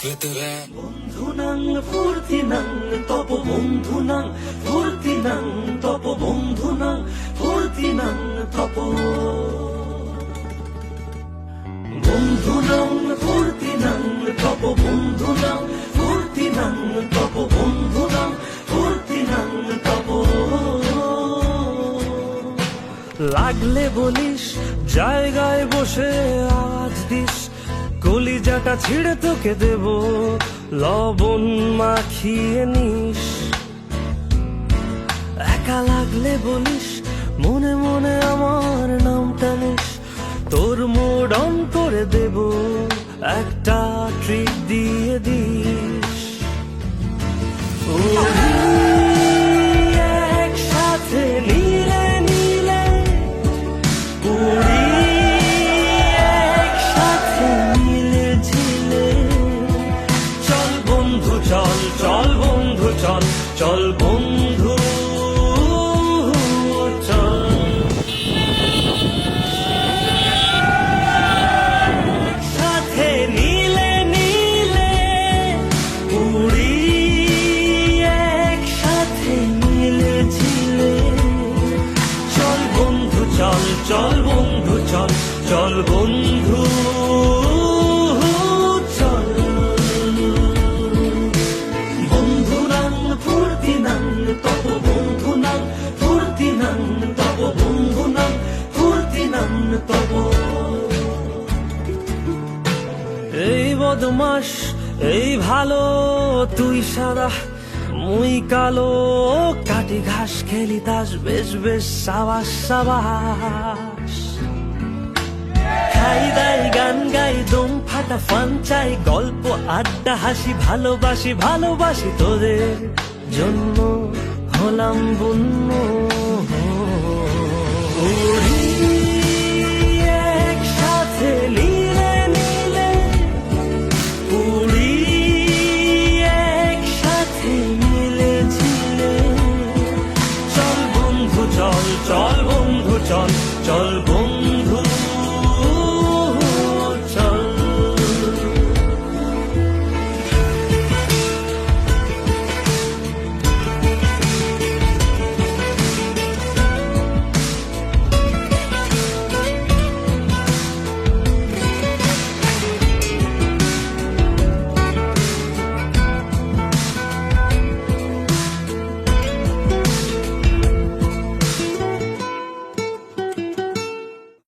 বন্ধুনাং ফুর্তিনাং তপ বন্ধুনাং ফুর্তিনাং তপ বন্ধুনাং ফুর্তিনাং তপ বন্ধুনাং ফুর্তিনাং তপ বন্ধুনাং ফুর্তিনাং তপ বন্ধুনাং ফুর্তিনাং তপ। লাগলে বলিস জায়গায় বসে আওয়াজ দিস, কলিজাটা ছিঁড়ে তোকে দেব লবণ মাখিয়ে নিস। একা লাগলে বলিস মনে মনে আমার নামটা নিস, তোর মুড অন করে দেব একটা ট্রিট দিয়ে দিস। একসাথে নীলে নীলে উড়ি, একসাথে নীলে ঝিলে। চল বন্ধু চল, চল বন্ধু চল, চল বন্ধু চল। সাথে নীলে নীলে উড়ি, একসাথে নীলে ঝিলে। চল বন্ধু চল, চল বন্ধু চল, চল বন্ধু চল। বন্ধুনাং ফুর্তিনাং তপ বন্ধুনাং ফুর্তিনাং তপ বন্ধুনাং ফুর্তিনাং তপ। এই বদমাস এই ভালো, তুই সাদা মুই কালো, কাটি ঘাস খেলি তাস বেশ বেশ সাবাস সাবাস। খাই দাই গান গাই দম ফাটা ফান চাই, গল্প আড্ডা হাসি ভালোবাসি ভালোবাসি, তোদের জন্য হলাম বন্য।